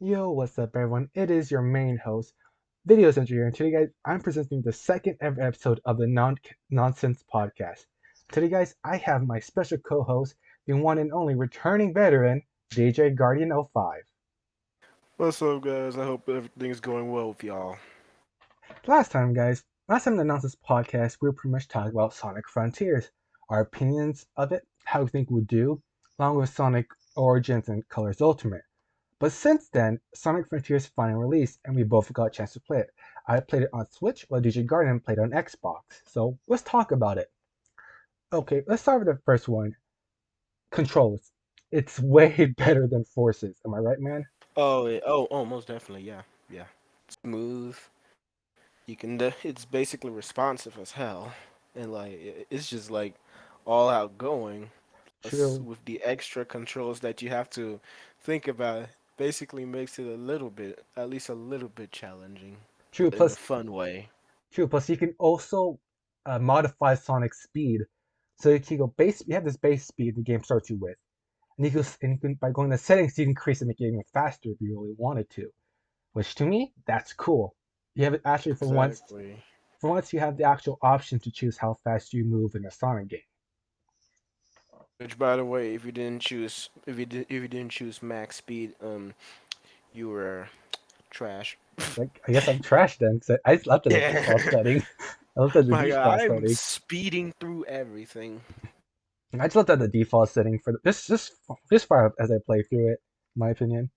Yo, what's up, everyone? It is your main host, Video Century here, and today, guys, I'm presenting the second ever episode of the Nonsense Podcast. Today, guys, I have my special co-host, the one and only returning veteran, DJ Guardian 05. What's up, guys? I hope everything's going well with y'all. Last time in the Nonsense Podcast, we were pretty much talking about Sonic Frontiers, our opinions of it, how we think it would do, along with Sonic Origins and Colors Ultimate. But since then, Sonic Frontiers finally released, and we both got a chance to play it. I played it on Switch, while DJ Garden played on Xbox. So let's talk about it. Okay, let's start with the first one. Controls. It's way better than Forces. Am I right, man? Most definitely, yeah, yeah. Smooth. It's basically responsive as hell, and it's just like all outgoing. Plus, True. with the extra controls that you have to think about, basically makes it a little bit, at least a little bit challenging, True. but in a Plus, fun way. you can also modify Sonic's speed. So you can go base. You have this base speed the game starts you with, and you can by going to settings you can increase it, make it even faster if you really wanted to. Which to me, that's cool. You have it actually for once. Exactly. For once, you have the actual option to choose how fast you move in a Sonic game. Which, by the way, if you didn't choose max speed, you were trash. Like, I guess I'm trash then, because I left at the default Yeah. setting. I left at the My default God, I'm setting. speeding through everything. I just left at the default setting for this far as I play through it, in my opinion.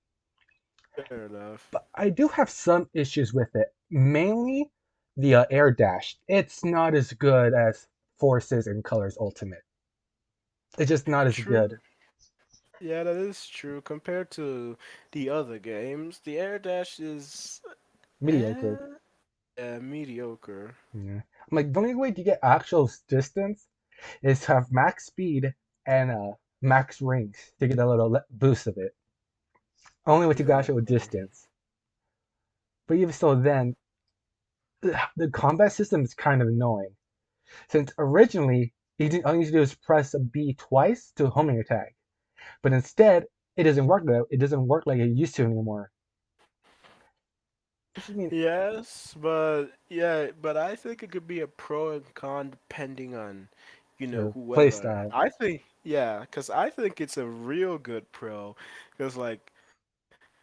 Fair enough. But I do have some issues with it. Mainly the air dash. It's not as good as Forces and Colors Ultimate. It's just not as True. good. Yeah, that is true. Compared to the other games, the air dash is Mediocre. eh, mediocre. Yeah. I'm like, the only way to get actual distance is to have max speed and max rings to get a little boost of it. Only way to get actual Exactly. distance. But even so, then the combat system is kind of annoying. Since originally, all you need to do is press a B twice to homing attack, but instead it doesn't work though. It doesn't work like it used to anymore. Which I mean, Yes, but yeah, but I think it could be a pro and con depending on, your whoever. playstyle. I think, yeah, because I think it's a real good pro. Because, like,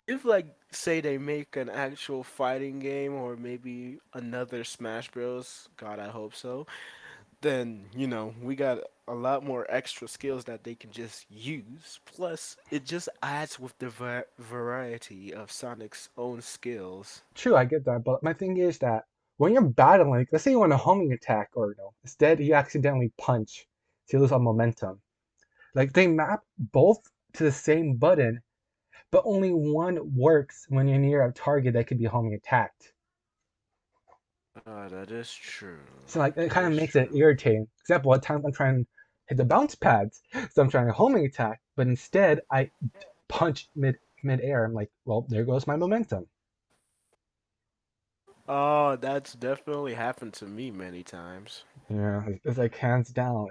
if, like, say they make an actual fighting game or maybe another Smash Bros, God, I hope so, then, we got a lot more extra skills that they can just use. Plus, it just adds with the variety of Sonic's own skills. True, I get that, but my thing is that when you're battling, let's say you want a homing attack, or no, instead you accidentally punch, so you lose all momentum. Like they map both to the same button, but only one works when you're near a target that could be homing attacked. That is true. So like it That kind of is makes it true. irritating. Example, at times I'm trying to hit the bounce pads, so I'm trying to homing attack, but instead I punch mid air. I'm like, well, there goes my momentum. Oh, that's definitely happened to me many times. Yeah, it's like hands down.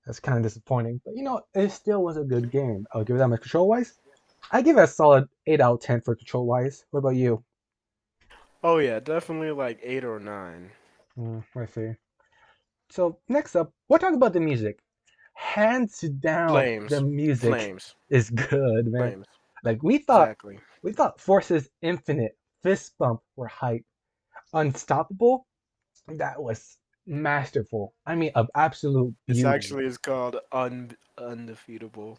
That's kind of disappointing, but it still was a good game. I'll give it that much. Control wise, I give it a solid 8 out of 10 for control wise. What about you? Oh yeah, definitely like 8 or 9. I see. So next up, we'll talk about the music. Hands down, the Flames. music Flames. is good, man. Flames. Like Exactly. we thought Forces Infinite, Fist Bump were hype. Unstoppable, that was masterful. I mean, of absolute This beauty. actually is called undefeatable.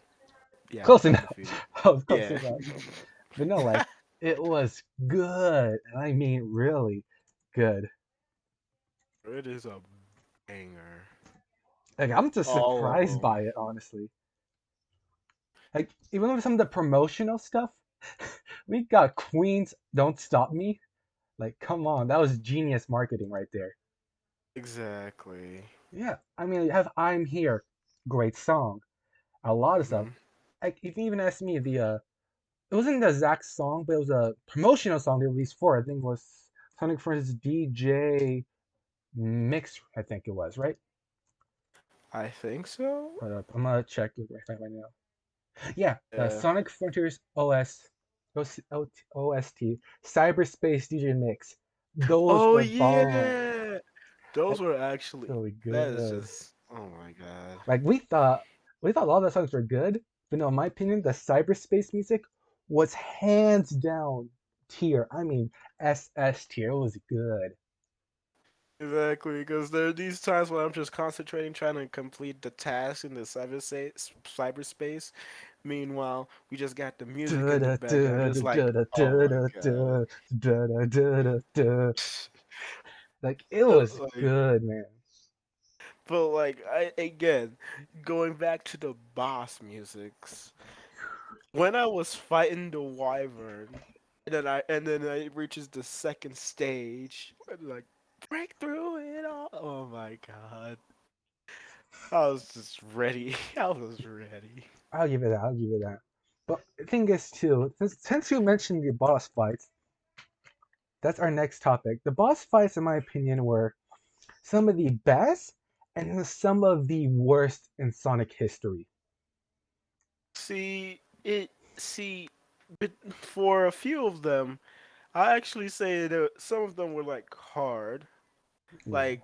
Yeah, Close enough. undefeated. Of course Yeah. it was. But no, like it was good, and I mean really good. It is a banger. Like I'm just All of surprised them. by it, honestly. Like even with some of the promotional stuff, we got Queen's "Don't Stop Me." Like, come on, that was genius marketing right there. Exactly. Yeah, I mean, you have "I'm Here," great song, a lot of stuff. Hmm. Like, if you even ask me, it wasn't the exact song, but it was a promotional song they released for. I think it was Sonic Forces DJ Mix. I think it was right. I think so. Hold up, I'm gonna check it right now. Yeah, the Yeah. Sonic Frontiers OS. OST, Cyberspace DJ Mix. Those Oh were bomb. yeah, those Like were actually. really That is good. just. Oh my god. Like we thought a lot of the songs were good, but no, in my opinion, the cyberspace music was hands down tier. I mean SS tier. It was good. Exactly, because there are these times when I'm just concentrating, trying to complete the task in the cyberspace. Meanwhile, we just got the music in the Da background, da just da like, da oh da my da god. da da da da da da. Like it Uh, was Like, good, man. but like, I again, going back to the boss musics. When I was fighting the wyvern, and then I it reaches the second stage, and like break through it all. Oh my god. I was just ready. I was ready. I'll give it that. I'll give it that. But the thing is too, since you mentioned the boss fights, that's our next topic. The boss fights, in my opinion, were some of the best and some of the worst in Sonic history. See, it see but for a few of them, I actually say that some of them were like hard. Yeah.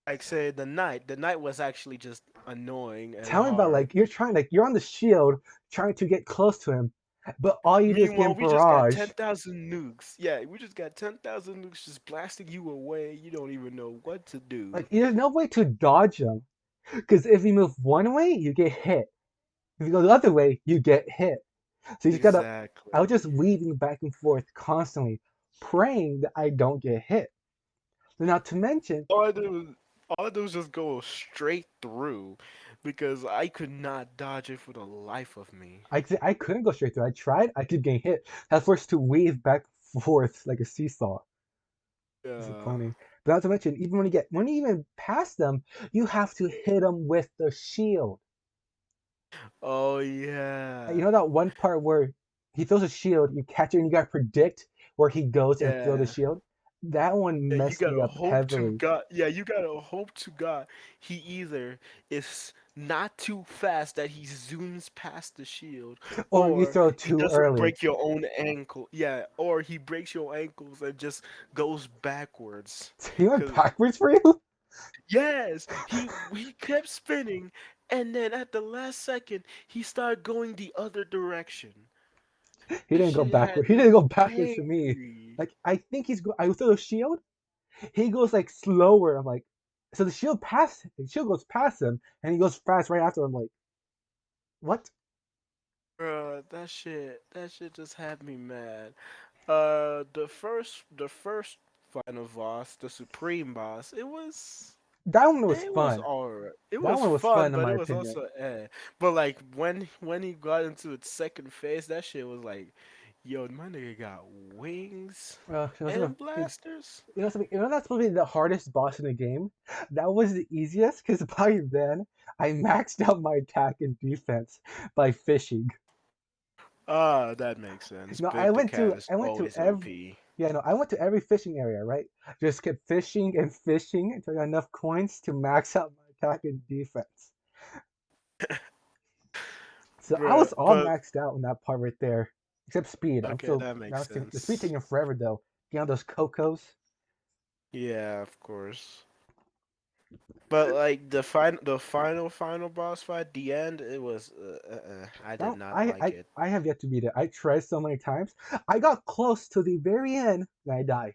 Like say the knight was actually just annoying and Tell me about hard. like you're on the shield trying to get close to him, but all you do is Meanwhile, get we just got barraged. 10,000 nukes. Yeah, we just got 10,000 nukes just blasting you away. You don't even know what to do. Like there's no way to dodge him, because if you move one way, you get hit. If you go the other way, you get hit. So you just gotta. I was Exactly. just weaving back and forth constantly, praying that I don't get hit. Not to mention, All I did was all I did was just go straight through because I could not dodge it for the life of me. I couldn't go straight through. I tried. I keep getting hit. I was forced to weave back and forth like a seesaw. It's Yeah. funny. But not to mention, even when you even pass them, you have to hit them with the shield. Oh You yeah. know that one part where he throws a shield, you catch it, and you gotta predict where he goes and throw the Yeah. shield. That one Yeah, you messed me gotta up hope to heavily. God. Yeah, you gotta hope to God he either is not too fast that he zooms past the shield, Or you or throw he too doesn't early. break your own ankle. Yeah, or he breaks your ankles and just goes backwards. He went Cause backwards for you. yes, he kept spinning, and then at the last second he started going the other direction. He That didn't go shit had backward. He me didn't go backwards for me. angry. Like I think I throw the shield. He goes like slower. I'm like, so the shield goes past him, and he goes fast right after. I'm like, what? Bruh, that shit just had me mad. The first final boss, the supreme boss, That one was it was fun. alright. It That was one was fun, fun in but my it was opinion. also eh. But like when he got into its second phase, that shit was like, yo, my nigga got wings You know something? and blasters. You know something? You know that's supposed to be the hardest boss in the game. That was the easiest because by then I maxed out my attack and defense by fishing. Ah, that makes sense. No, But the cat is I went to always every OP. yeah no I went to every fishing area, right? Just kept fishing and fishing until I got enough coins to max out my attack and defense. So I Bruh, was all but maxed out in that part right there, except speed. I'm okay, still that now makes the speed sense. taking forever though. Getting all those cocos. Yeah, of course. But like final boss fight, the end, it was I did Now not like it. I have yet to beat it. I tried so many times. I got close to the very end and I died.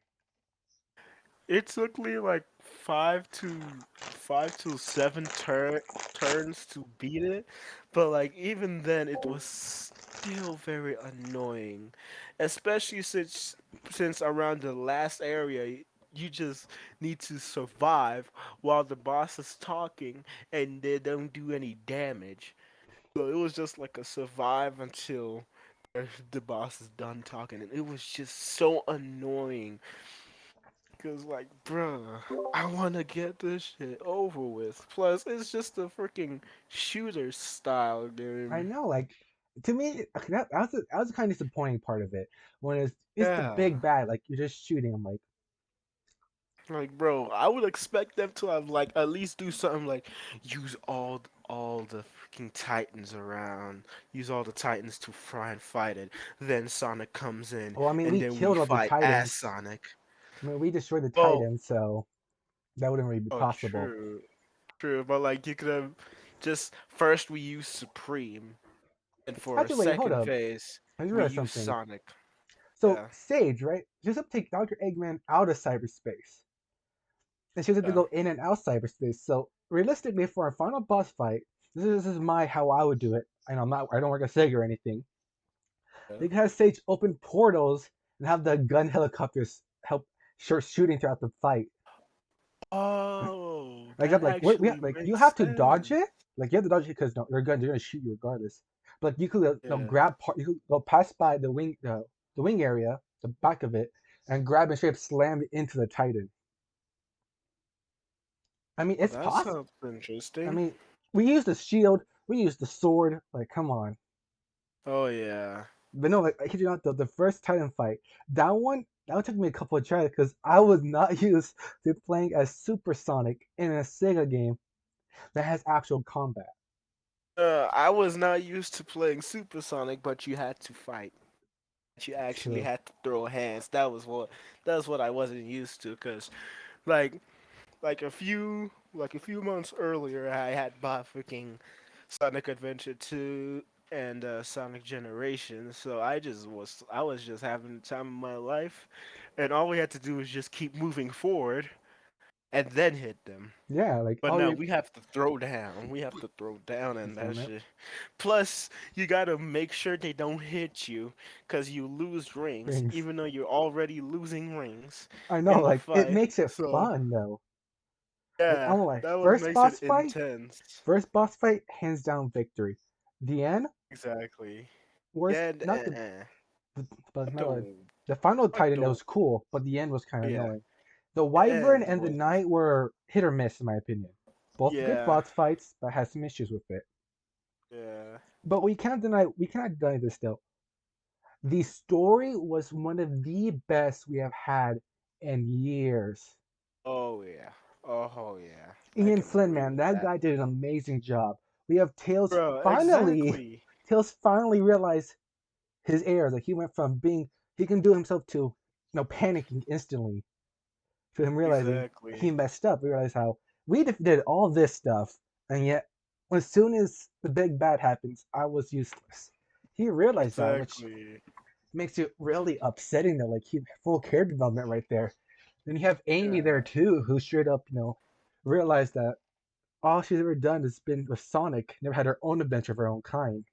It took me like five to seven turns to beat it, but like even then, it was still very annoying, especially since around the last area. You just need to survive while the boss is talking and they don't do any damage. So it was just like a survive until the boss is done talking, and it was just so annoying. Cause like, bruh, I wanna get this shit over with. Plus, it's just a freaking shooter style I game. know, like to me that was the kind of disappointing part of it. When it's the Yeah. big bad, like you're just shooting. I'm like, Like, bro, I would expect them to have like at least do something like use all the freaking Titans around, use all the Titans to try and fight it. Then Sonic comes in, Well, I mean, and we then we killed all the fight as Titans. Sonic. I mean, we destroyed the Well, Titans, so that wouldn't really be oh, possible. true, true, but like you could have just first we use Supreme, and for a Actually, wait, hold second up. phase I just we realized use something. Sonic. So Yeah, Sage, right? She was able to take Dr. Eggman out of cyberspace, and she was able to yeah, go in and out cyberspace. So realistically, for our final boss fight, this is my how I would do it. And I don't work at Sega or anything. yeah. They could have Sage open portals and have the gun helicopters help shooting throughout the fight. Oh, Like that I'm like, what we have, actually like you makes have to dodge sense. it. Like you have to dodge it because no, they're gonna shoot you regardless. But like you could Yeah. grab part, you could go pass by the wing area, the back of it, and grab and straight up slam it into the Titan. I mean, Oh, it's that possible. sounds I interesting. mean, we used the shield, we used the sword. Like, come on. Oh yeah. But no, like I kid you not, the first Titan fight, that one took me a couple of tries because I was not used to playing as Supersonic in a Sega game that has actual combat. I was not used to playing Supersonic, but you had to fight. You actually True. had to throw hands. That was what I wasn't used to. Cause like like a few months earlier, I had bought freaking Sonic Adventure 2 and Sonic Generations. So I was just having the time of my life, and all we had to do was just keep moving forward and then hit them. Yeah, like But all no, your we have to throw down. We have to throw down and that damn it. shit. Plus, you gotta make sure they don't hit you, cause you lose rings, Rings. even though you're already losing rings I know, in the like it fight. makes it So fun though. Like yeah, I'm like that what first makes it boss fight, intense. hands down victory. The end, Exactly. worst, Yeah, and, not the but what no, the the final what Titan that the was cool, but the end was kind of yeah, annoying. The the Wyvern end and the was Knight were hit or miss in my opinion. Both good yeah, boss fights, but had some issues with it. yeah. But we cannot deny this though. The story was one of the best we have had in years. Oh yeah. Oh yeah. I Ian can Flynn, agree man, with that that. guy did an amazing job. We have Bro, finally, exactly. Tails finally realized his errors. Like he went from being, he can do himself to, panicking instantly to him realizing he Exactly. messed up. We realized how we did all this stuff, and yet as soon as the big bad happens, I was useless. He realized that, which Exactly. makes it really upsetting that like he full character development right there. Then you have Amy there Yeah. too, who straight up, realized that all she's ever done has been with Sonic, never had her own adventure of her own kind.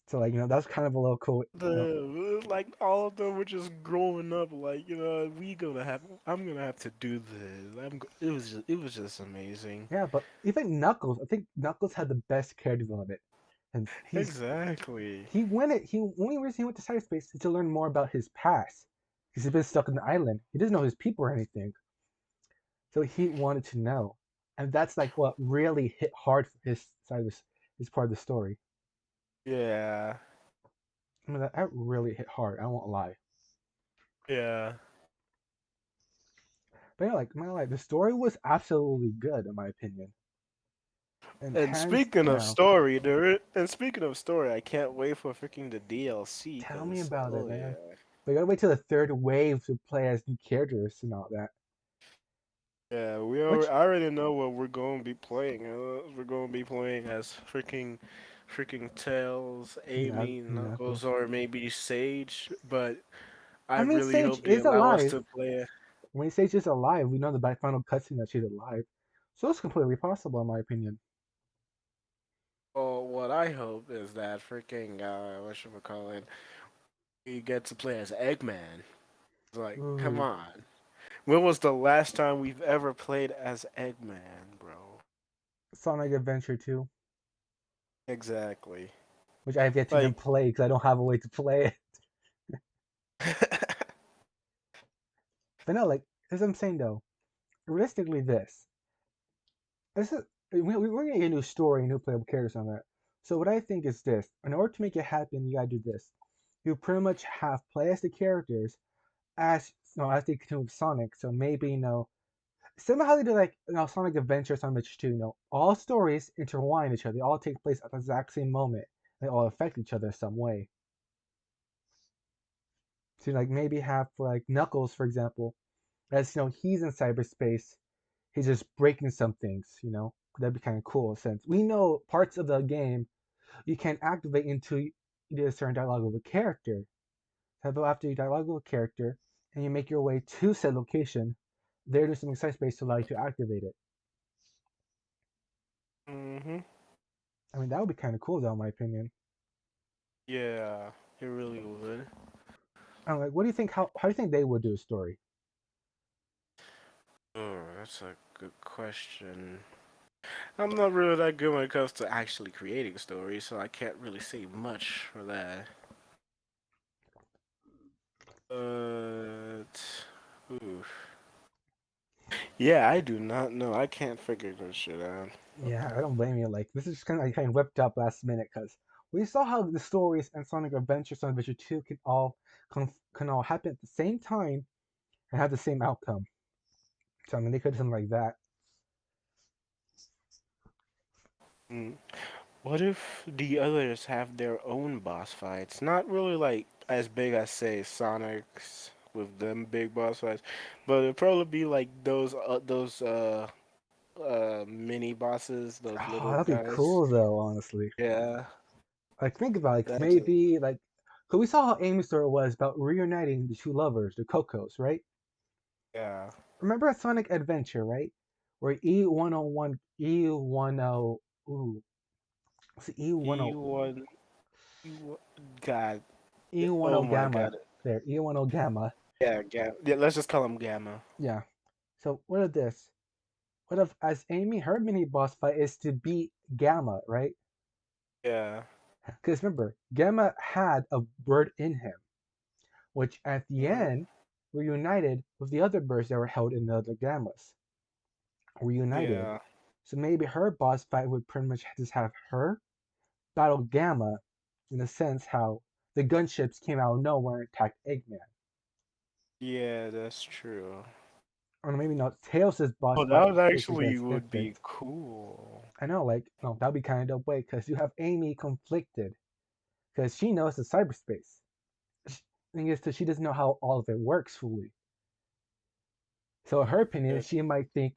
So like, that's kind of a little cool. The like all of them were just growing up like, I'm gonna have to do this. It was just amazing. Yeah, but even Knuckles, I think Knuckles had the best character development. And Exactly. he only reason he went to cyberspace is to learn more about his past. Because he's been stuck on the island. He doesn't know his people or anything. So he wanted to know. And that's like what really hit hard for his side of his part of the story. Yeah. I mean that really hit hard, I won't lie. Yeah. But yeah, like the story was absolutely good in my opinion. And And hands speaking of down, story, I can't wait for freaking the DLC, tell me cause about it, oh man. yeah. We gotta wait till the third wave to play as new characters and all that. Yeah, Which I already know what we're going to be playing. We're going to be playing as freaking Tails, Amy, Knuckles. Knuckles, or maybe Sage. But I I mean, really Sage hope they is allow us alive. to play. When Sage is alive, we know the by final cutscene that she's alive. So it's completely possible, in my opinion. Well, what I hope is that freaking what should we call it? We get to play as Eggman. It's like, come Ooh, on. When was the last time we've ever played as Eggman, bro? Sonic Adventure 2, Exactly. which I have yet to even Like, play because I don't have a way to play it. But no, like, as I'm saying though, realistically, this is we're gonna get a new story, new playable characters on that. So what I think is this: in order to make it happen, you gotta do this. You pretty much have play as the characters as as they continue with Sonic. So maybe Similar how they do like Sonic Adventure, Sonic Adventure 2, all stories intertwine each other. They all take place at the exact same moment. They all affect each other some way. So like maybe have for like Knuckles, for example, as he's in cyberspace, he's just breaking some things. That'd be kind of cool since we know parts of the game you can't activate until you do a certain dialogue with a character. So after you dialogue with a character and you make your way to said location, there is some cyberspace to allow you to activate it. Mm-hmm. I mean, that would be kind of cool, though, in my opinion. Yeah, it really would. I'm like, what do you think? How do you think they would do a story? Oh, that's a good question. I'm not really that good when it comes to actually creating stories, so I can't really say much for that. But, oof. Yeah, I do not know. I can't figure this shit out. Yeah, I don't blame you. Like, this is just kind of whipped up last minute because we saw how the stories and Sonic Adventure 2 can all happen at the same time and have the same outcome. So I mean, they could do something like that. Mm. What if the others have their own boss fights? Not really like as big as say Sonic's with them big boss fights, but it'd probably be like those mini bosses, those Oh, little that'd be guys. cool though, honestly. Yeah, Like, think about it, 'cause that's it. maybe like, cause we saw how Amy's story was about reuniting the two lovers, the Cocos, right? Yeah. Remember a Sonic Adventure, right? Where E101, E10, ooh, what's it, E10, E1, God, oh E10 my Gamma, God. there, E10 Gamma, Yeah, Gamma. Yeah, let's just call him Gamma. yeah. So what if this? What if as Amy, her mini boss fight is to beat Gamma, right? Yeah. Because remember, Gamma had a bird in him, which at the Hmm. end reunited with the other birds that were held in the other Gammas. Reunited. Yeah. So maybe her boss fight would pretty much just have her battle Gamma in a sense how the gunships came out of nowhere and attacked Eggman. Yeah, that's true. Or maybe not Tails' boss Oh, fight that would is actually against would Infant. be cool. I know, like, no, that'd be kind of dope way because you have Amy conflicted because she knows the cyberspace. Thing is that she doesn't know how all of it works fully. So in her opinion, Yeah. she might think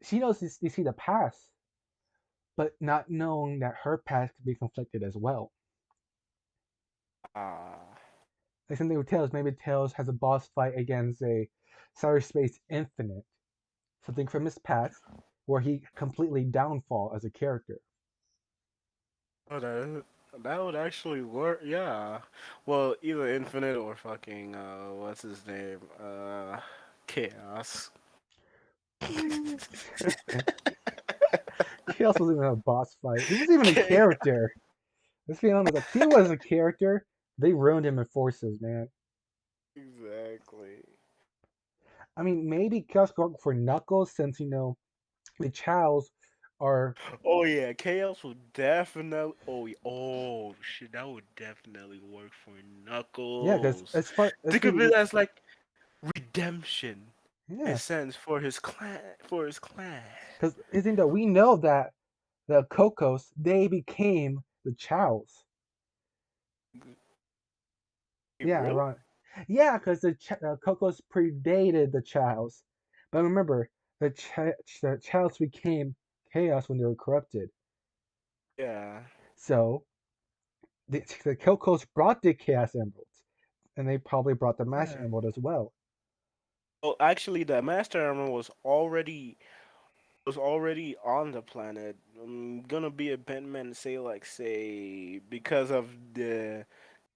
she knows you see the past, but not knowing that her past could be conflicted as well. Ah. Like something with Tails, maybe Tails has a boss fight against a Cyberspace Infinite, something from his past, where he completely downfall as a character. Oh, that would actually work. Yeah. Well, either Infinite or fucking what's his name? Chaos. Chaos wasn't even a boss fight. He wasn't even a Chaos. character. Let's be honest. If he was a character, they ruined him in Forces, man. Exactly. I mean, maybe Chaos could work for Knuckles since the Chows are Oh yeah, Chaos would definitely. Oh, oh shit, that would definitely work for yeah. Because Knuckles. as far as Think of it as like redemption, in a yeah, sense, for his clan. For his clan. because isn't that we know that the Cocos they became the Chows. Yeah, Really? right. Yeah, because the Cocos predated the Chows, but remember the Chows became Chaos when they were corrupted. Yeah. So the Cocos brought the Chaos Emeralds, and they probably brought the Master Yeah. Emerald as well. Well, actually, the Master Armor was already on the planet. I'm gonna be a Batman and say because of the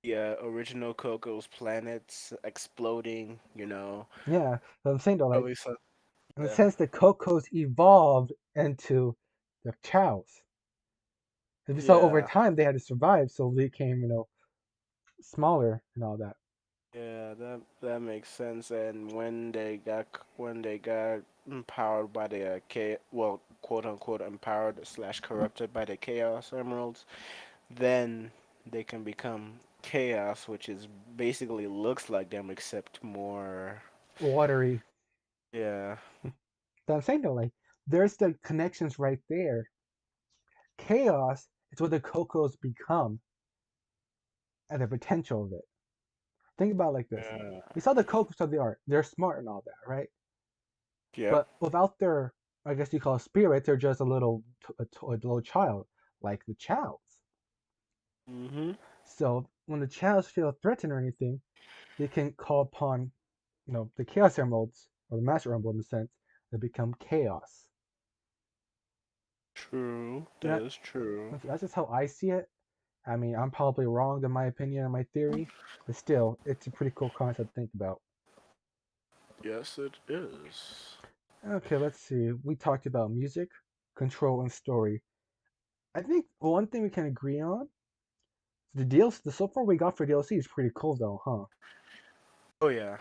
original Coco's planets exploding. Yeah, but I'm saying though, like Probably so. in a Yeah. sense, the Cocos evolved into the Chows. If you saw over Yeah. time, they had to survive, so they became smaller and all that. Yeah, that makes sense. And when they got empowered by the well, quote unquote empowered slash corrupted by the Chaos Emeralds, then they can become Chaos, which is basically looks like them except more. Watery. Yeah. That I'm saying though, like there's the connections right there. Chaos is what the Cocos become and the potential of it. Think about it like this. Yeah. We saw the Cocos of the art. They're smart and all that, right? Yep. But without their, I guess you call it spirits, they're just a little child, like the Chows. Mm-hmm. So when the Chows feel threatened or anything, they can call upon, the Chaos Emeralds, or the Master Emerald in a sense, that become Chaos. True. And That is true. that's just how I see it. I mean, I'm probably wrong in my opinion and my theory, but still, it's a pretty cool concept to think about. Yes, it is. Okay, let's see. We talked about music, control, and story. I think one thing we can agree on, the DLC, the so far we got for DLC is pretty cool though, huh? Oh yeah.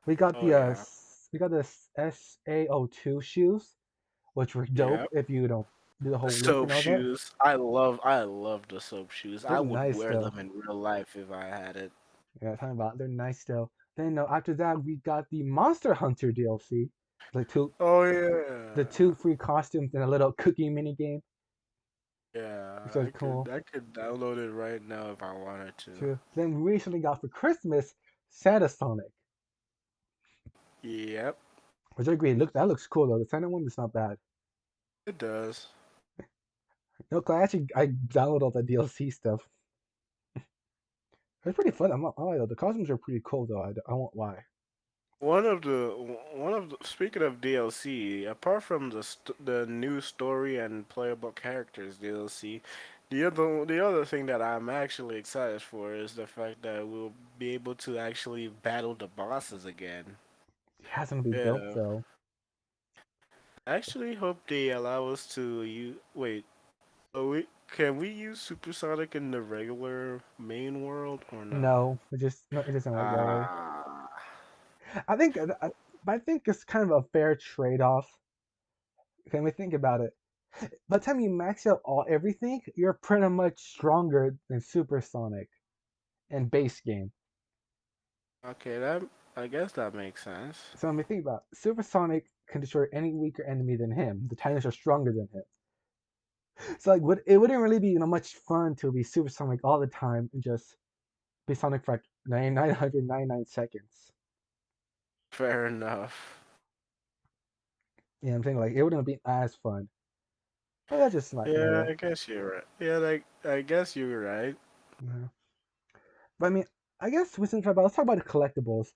We got Oh yeah. we got the SAO2 shoes, which were dope Yep. if you don't do the The whole loop and soap all that. shoes. I love the soap shoes. They're I would nice wear though. them in real life if I had it. Yeah, talking about they're nice still. Then after that we got the Monster Hunter DLC, the two Oh the yeah. two free costumes and a little cookie mini game, Yeah, which was I could cool I could download it right now if I wanted to. too. Then we recently got for Christmas Santa Sonic, Yep, which I agree. Look, that looks cool though. The Santa one is not bad. it does. No, 'cause I downloaded all the DLC stuff. It's pretty fun. I'm not lie though. The costumes are pretty cool though. I won't lie. One of the speaking of DLC, apart from the new story and playable characters DLC, the other thing that I'm actually excited for is the fact that we'll be able to actually battle the bosses again. It has to be dope Yeah. though. I actually hope they allow us to use. Wait, can we use Supersonic in the regular main world or no? No, it just no, it doesn't work that way. Ah, I think I think it's kind of a fair trade-off. Can we think about it? By the time you max out everything, you're pretty much stronger than Supersonic and base game. okay, that I guess that makes sense. So when we think about it, Supersonic can destroy any weaker enemy than him. The Titans are stronger than him. So like, it wouldn't really be much fun to be Supersonic all the time and just be Sonic for like 999 seconds. Fair enough. You know what I'm saying? Like it wouldn't be as fun. But that's just my Yeah, though. I guess you're right. Yeah, like I guess you're right. Yeah. But I mean, I guess let's talk about the collectibles.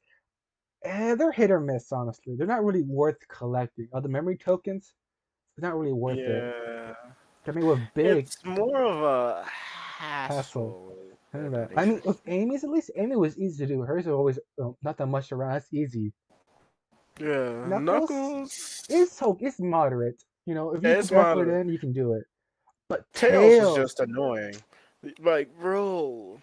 They're hit or miss, honestly. They're not really worth collecting. The memory tokens, they're not really worth it. Yeah, I mean, with big it's more of a hassle. hassle than I mean, anything. with Amy's at least, Amy was easy to do. Hers are always not that much around. That's easy. Yeah, Knuckles Knuckles. it's moderate. If you It's put effort moderate. in, you can do it. But Tails is Tails, just annoying. Like, bro,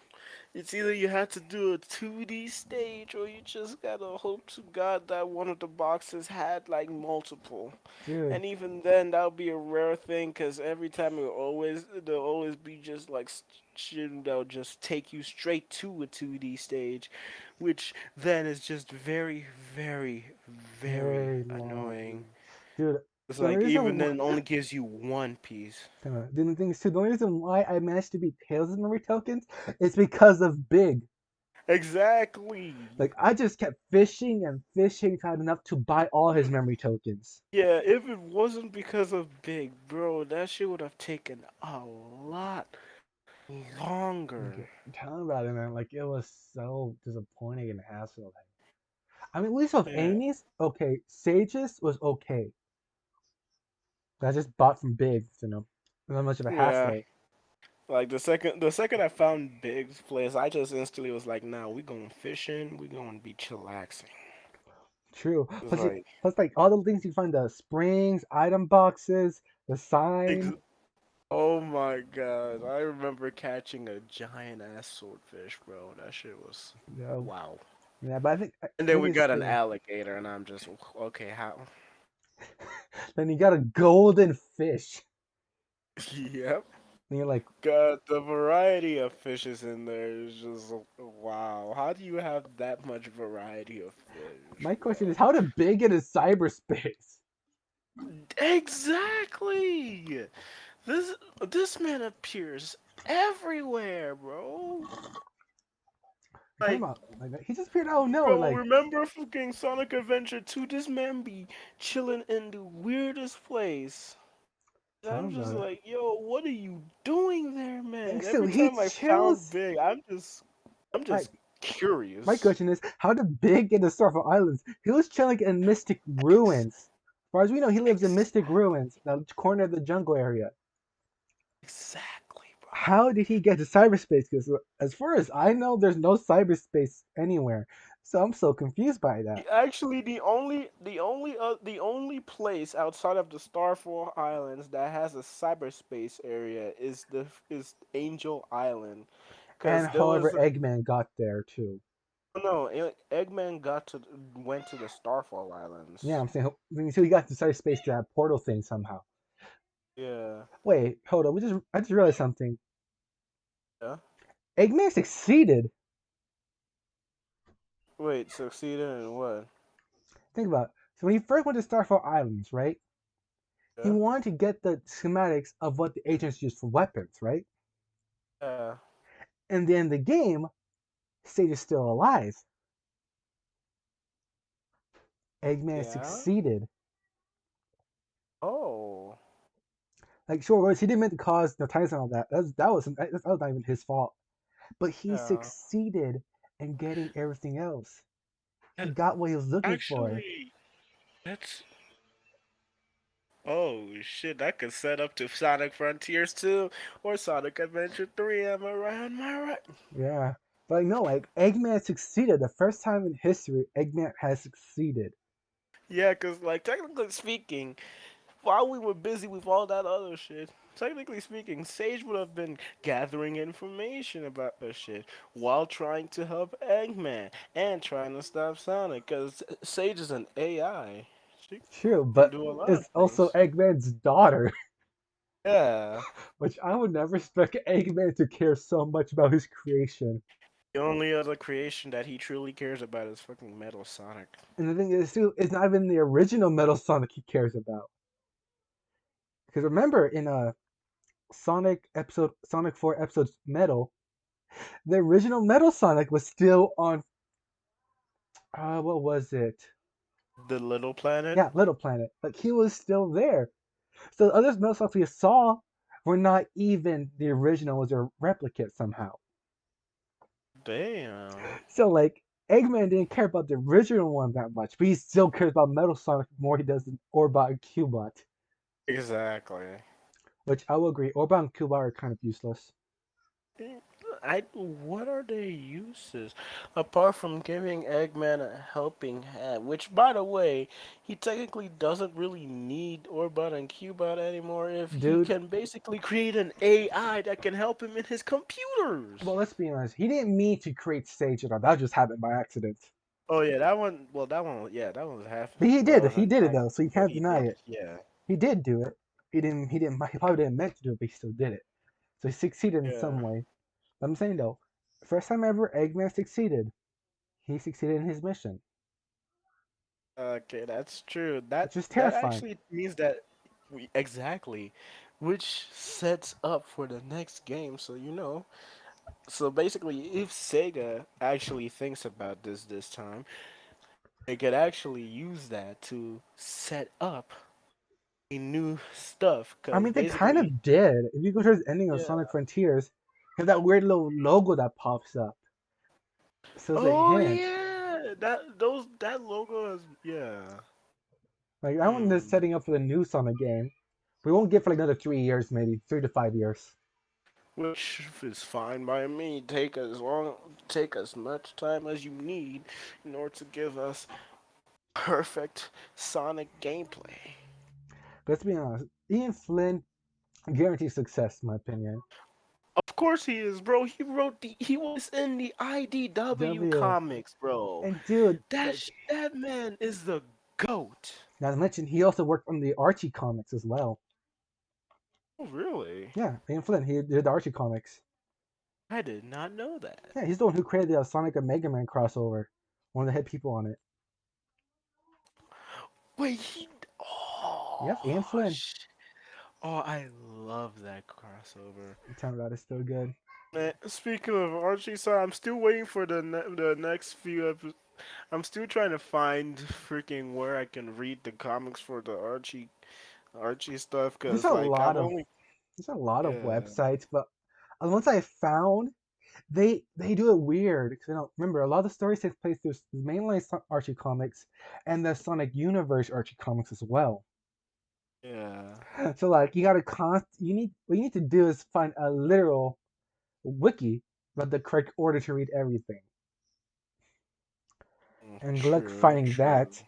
it's either you had to do a 2D stage or you just gotta hope to God that one of the boxes had like multiple. dude, And even then, that would be a rare thing because every time there'll always be just like shit that'll just take you straight to a 2D stage, which then is just very, very, very very long, annoying. dude. It's The only like reason even why, then, it only gives you one piece. the thing is, too, the only reason why I managed to beat Tails' memory tokens is because of Big. Exactly. Like I just kept fishing and fishing, had enough to buy all his memory tokens. Yeah, if it wasn't because of Big Bro, that shit would have taken a lot longer. Okay, tell me about it, man. Like it was so disappointing and hassle. I mean, at least with Yeah, Amy's, okay, Sage's was okay. I just bought from Big, not much of a yeah. hassle. Like the second I found Big's place, I just instantly was like, "Nah, we going fishing. We going to be chillaxing." True. It's like, Plus, like all the things you find, the springs, item boxes, the ex- sign. oh my god, I remember catching a giant ass swordfish, bro. That shit was You know, wow. yeah, but And I then think we it's got an still. alligator, and I'm just okay. How? Then you got a golden fish. Yep. And you're like, God, the variety of fishes in there is just wow. How do you have that much variety of fish, my question bro? is, how did Big get in cyberspace? Exactly. This this man appears everywhere, bro. You're talking Like, about like he just appeared out of nowhere. bro, Like remember fucking Sonic Adventure 2? This man be chilling in the weirdest place. And I'm talking just about it. like, yo, what are you doing there, Like man? so Every he time I found chills. Big, I'm Like just my curious. question is, how did Big get to Starfall Islands? He was chilling in Mystic Ex- Ruins. As far as we know, he lives in Mystic exactly, Ruins, the corner of the jungle area. exactly, bro. How did he get to cyberspace? Because as far as I know, there's no cyberspace anywhere. So I'm so confused by that. Actually, the only place outside of the Starfall Islands that has a cyberspace area is Angel Island, And because there however, was Eggman got there too. no Eggman went to the Starfall Yeah, Islands. I'm saying so he got to cyberspace to that portal thing somehow. Yeah, Wait, hold on. I just realized something. yeah. Eggman succeeded. Wait, succeeded in what? Think about it. So when he first went to Starfall Islands, right? He Yeah, wanted to get the schematics of what the agents use for weapons, right? yeah, And then the game, Sage is still alive. Eggman yeah. succeeded. Oh, Like, sure, he didn't mean to cause the Titans and all that. That was not even his fault. But he yeah. succeeded in getting everything else. He That got what he was looking for. actually, that's oh shit, that could set up to Sonic Frontiers 2 or Sonic Adventure 3, am I right? Am I right? Yeah. But no, like Eggman succeeded. The first time in history, Eggman has succeeded. Yeah, cause like technically speaking, while we were busy with all that other shit, technically speaking, Sage would have been gathering information about the shit while trying to help Eggman and trying to stop Sonic, cause Sage is an AI. She True, can but do a lot of it's also things. Eggman's daughter, Yeah. which I would never expect Eggman to care so much about his creation. The only other creation that he truly cares about is fucking Metal Sonic. And the thing is, too, it's not even the original Metal Sonic he cares about. Because remember, in Sonic 4 episode Metal, the original Metal Sonic was still on. What was it? The Little Planet? Yeah, Little Planet. Like he was still there. So the other Metal Sonics we saw were not even the original, was a replicate somehow. Damn. So like Eggman didn't care about the original one that much, but he still cares about Metal Sonic more he does than Orbot and Cubot. Exactly. Which I will agree, Orbot and Cubot are kind of useless. What are their uses apart from giving Eggman a helping hand? Which, by the way, he technically doesn't really need Orbot and Cubot anymore if he Dude, can basically create an AI that can help him in his computers. well let's be honest, he didn't mean to create Sage at all. That just happened by accident. Oh yeah, that one. Well, that one. Yeah, that one was half. But he Well, that did. was He an did it though, so accident, you but can't he deny did. it. Yeah. He did do it. He probably didn't meant to do it, but he still did it. So he succeeded in some Yeah. way. But I'm saying though, first time ever Eggman succeeded, he succeeded in his mission. Okay, that's true. Which is That terrifying. actually means that we exactly, which sets up for the next game. So so basically, if Sega actually thinks about this time, they could actually use that to set up a new stuff. I Cause mean, they kind basically, of did. If you go towards the ending of yeah. Sonic Frontiers, you have that weird little logo that pops up. So it's a Oh hint. yeah, that logo is yeah. Like that one is Hmm. setting up for the new Sonic game. We won't get for like another 3 years, maybe 3 to 5 years. Which is fine by me. Take as much time as you need in order to give us perfect Sonic gameplay. But let's be honest, Ian Flynn guarantees success, in my opinion. Of course he is, bro. He was in the IDW W comics, bro. and dude, like That man is the goat. not to mention, he also worked on the Archie comics as well. Oh, really? Yeah, Ian Flynn, he did the Archie comics. I did not know that. Yeah, he's the one who created the Sonic and Mega Man crossover. One of the head people on it. Wait, he. Yep, Ian Oh, Flynn. oh, I love that crossover. Tell me about it, still good. Man, speaking of Archie, so I'm still waiting for the next few episodes. I'm still trying to find freaking where I can read the comics for the Archie stuff, There's cause a like lot I've of only there's a lot of yeah websites, but the ones I found, they do it weird because I don't remember a lot of the stories take place through the mainline Archie comics and the Sonic Universe Archie comics as well. yeah. So like you gotta you need what you need to do is find a literal wiki about the correct order to read everything. And good luck True, finding true. that.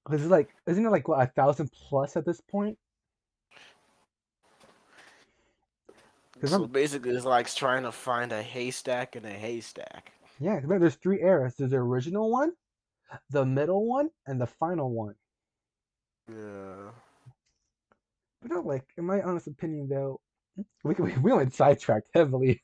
Because it's like isn't it like what 1,000 plus at this point? Because So remember, basically, it's like trying to find a haystack in a haystack. yeah, 'cause remember there's three eras. There's the original one, the middle one, and the final one. Yeah. But no, like in my honest opinion though, we went sidetracked heavily.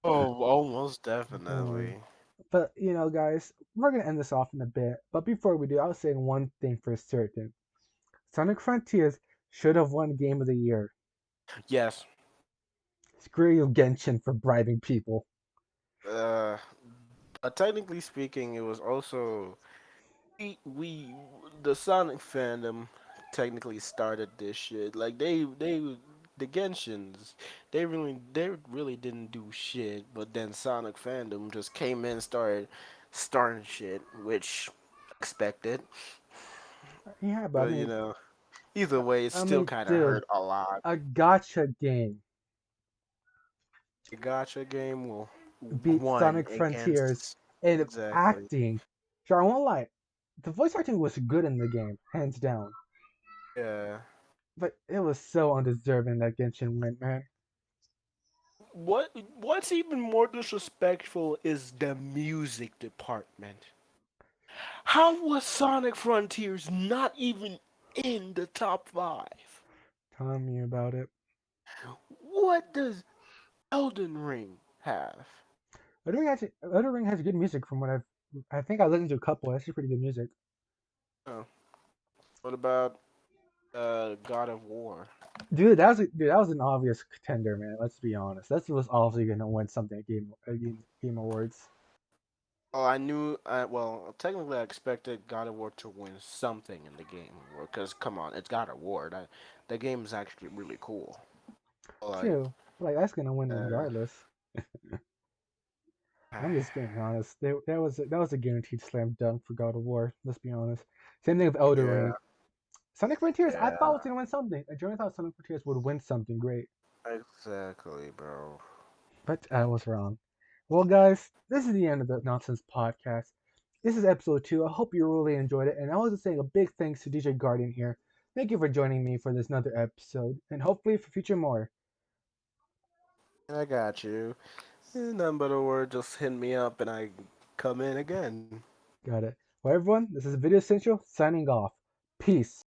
Oh, almost Um, definitely. but you know, guys, we're gonna end this off in a bit. But before we do, I'll say one thing for certain: Sonic Frontiers should have won Game of the Year. Yes. Screw you, Genshin, for bribing people. Uh, but technically speaking, it was also we the Sonic fandom technically started this shit. Like the Genshins, they really didn't do shit, but then Sonic fandom just came in and started starting shit, which expected. Yeah, but I But mean, either way, it still kind of dude, hurt a lot. a gotcha game The Gacha game will beat won Sonic Frontiers against in exactly. acting. Sure, I won't lie, the voice acting was good in the game, hands down. Yeah. But it was so undeserving that Genshin went, man. What's even more disrespectful is the music department. How was Sonic Frontiers not even in the top 5? Tell me about it. What does Elden Ring have? Elden Ring has good music from what I think I listened to a couple. That's pretty good music. Oh, what about God of War? Dude, that was an obvious contender, man. Let's be honest. That was obviously gonna win something at Game Awards. Oh, well, technically I expected God of War to win something in the game award, because come on, it's God of War. The game is actually really cool. Like, True. Like that's gonna win uh, regardless. I'm just being honest. That was a guaranteed slam dunk for God of War. Let's be honest. Same thing with Elden yeah, Ring. Sonic Frontiers, I thought was yeah, gonna win something. I genuinely thought Sonic Frontiers would win something great, exactly, bro. but I was wrong. Well, guys, this is the end of the Nonsense Podcast. This is episode 2. I hope you really enjoyed it, and I was just saying a big thanks to DJ Guardian here. Thank you for joining me for this another episode, and hopefully for future more. I got you. Nothing but a word, just hit me up and I come in again. Got it. Well, everyone, this is Video Central signing off. Peace.